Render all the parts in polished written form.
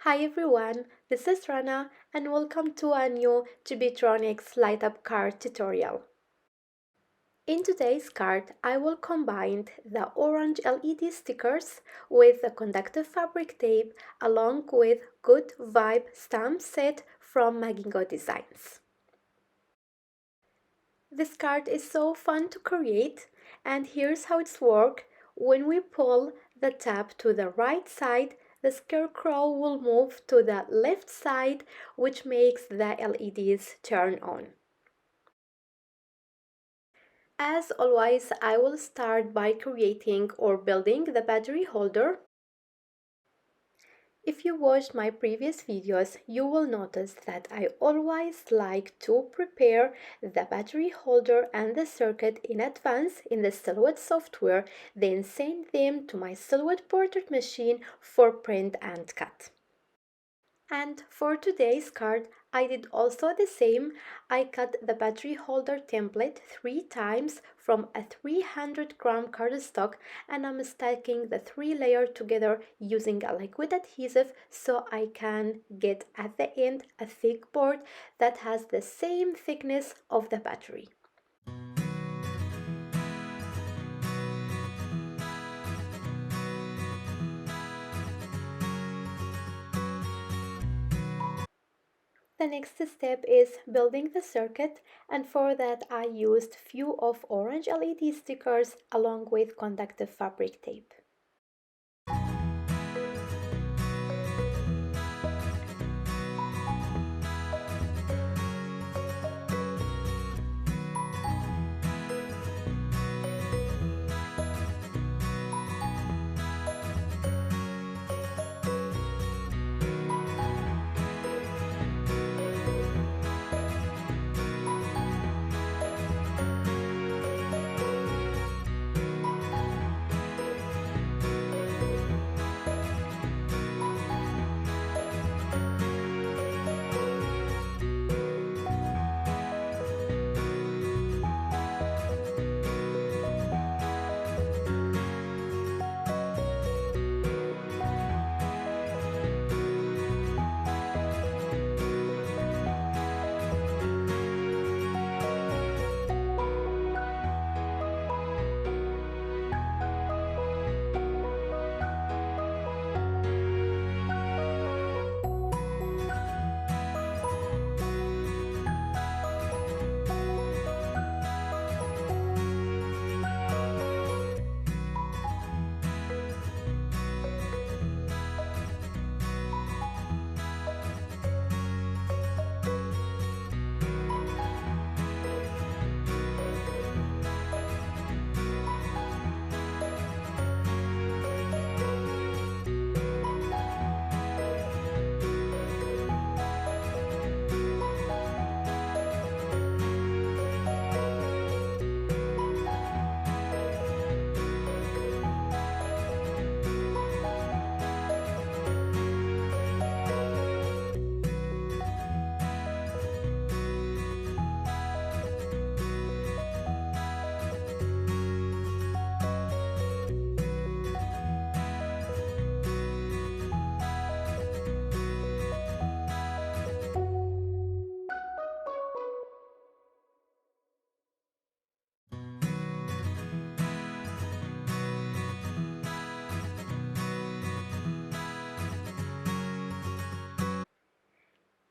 Hi everyone, this is Rana and welcome to a new Chibitronics light up card tutorial. In today's card, I will combine the orange LED stickers with the conductive fabric tape along with Good Vibe stamp set from Magengo Designs. This card is so fun to create and here's how it's work. When we pull the tab to the right side, the scarecrow will move to the left side, which makes the LEDs turn on. As always, I will start by creating or building the battery holder. If you watched my previous videos, you will notice that I always like to prepare the battery holder and the circuit in advance in the Silhouette software, then send them to my Silhouette portrait machine for print and cut. And for today's card, I did also the same. I cut the battery holder template 3 times from a 300-gram cardstock and I'm stacking the 3 layers together using a liquid adhesive so I can get at the end a thick board that has the same thickness of the battery. The next step is building the circuit, and for that I used few of orange LED stickers along with conductive fabric tape.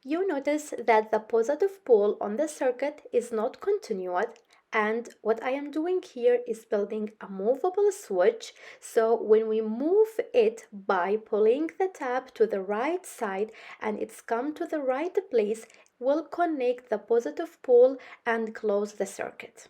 You notice that the positive pole on the circuit is not continuous, and what I am doing here is building a movable switch, so when we move it by pulling the tab to the right side and it's come to the right place, we'll connect the positive pole and close the circuit.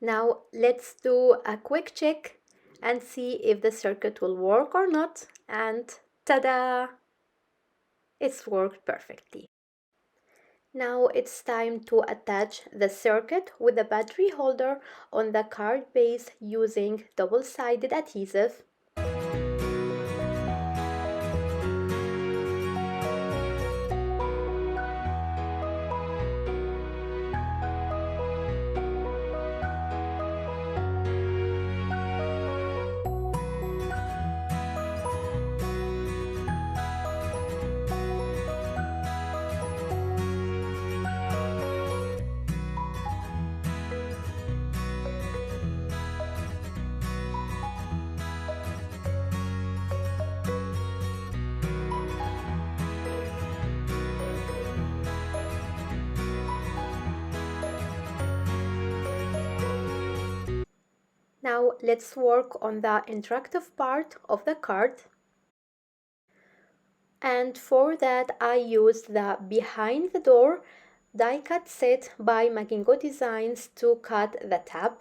Now let's do a quick check and see if the circuit will work or not. And ta-da! It's worked perfectly. Now it's time to attach the circuit with the battery holder on the card base using double-sided adhesive. Now let's work on the interactive part of the card. And for that I used the Behind the Door die cut set by Magengo Designs to cut the tab.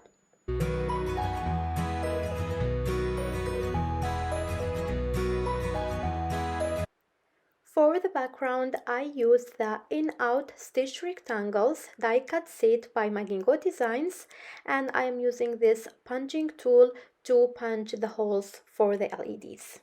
For the background, I used the In-Out Stitch Rectangles die cut set by Magengo Designs, and I am using this punching tool to punch the holes for the LEDs.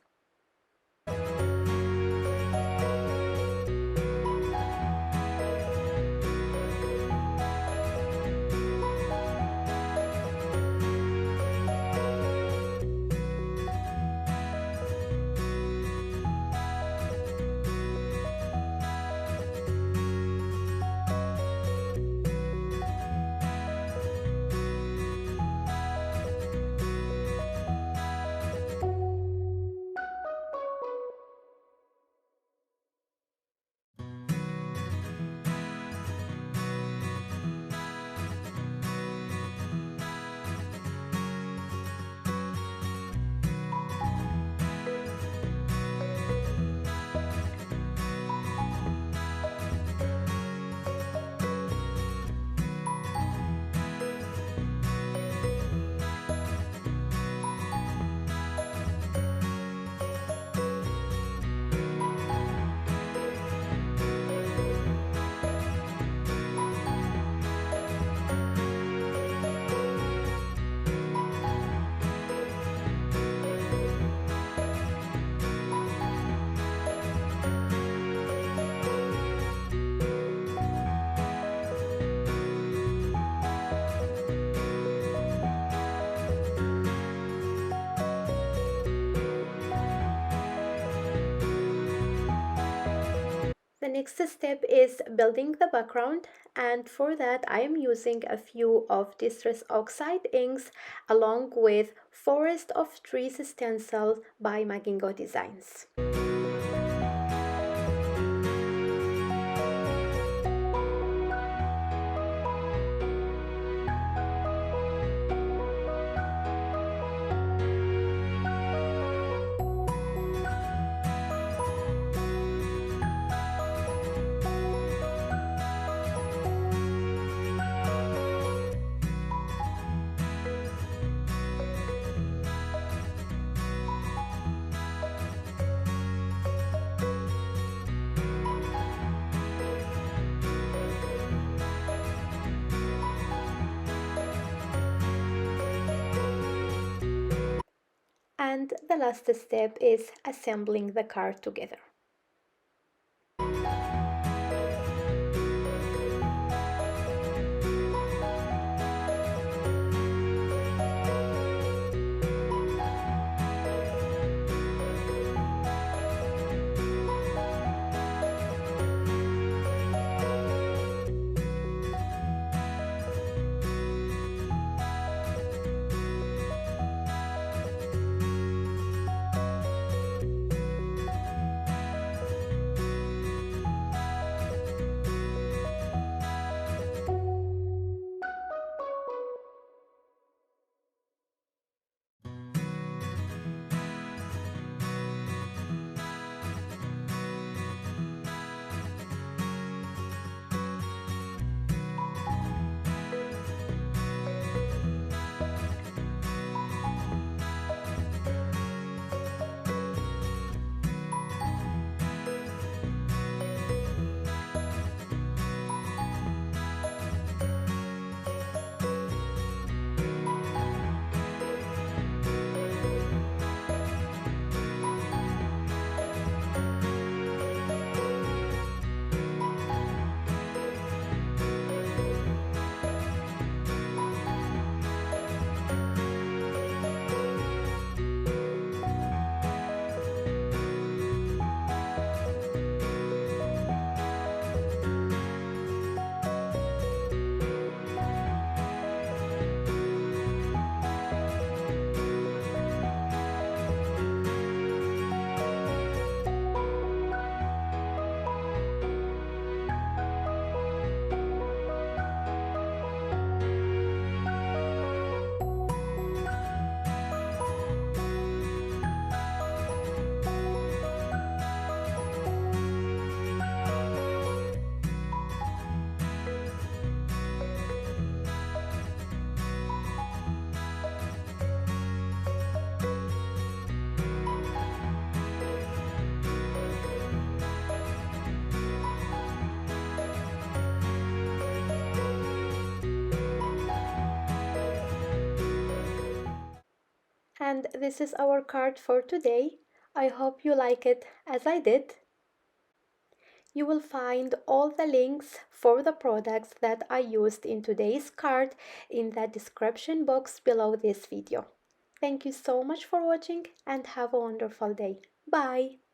The next step is building the background, and for that I am using a few of Distress Oxide inks along with Forest of Trees stencil by Magengo Designs. And the last step is assembling the card together. And this is our card for today. I hope you like it as I did. You will find all the links for the products that I used in today's card in the description box below this video. Thank you so much for watching and have a wonderful day. Bye!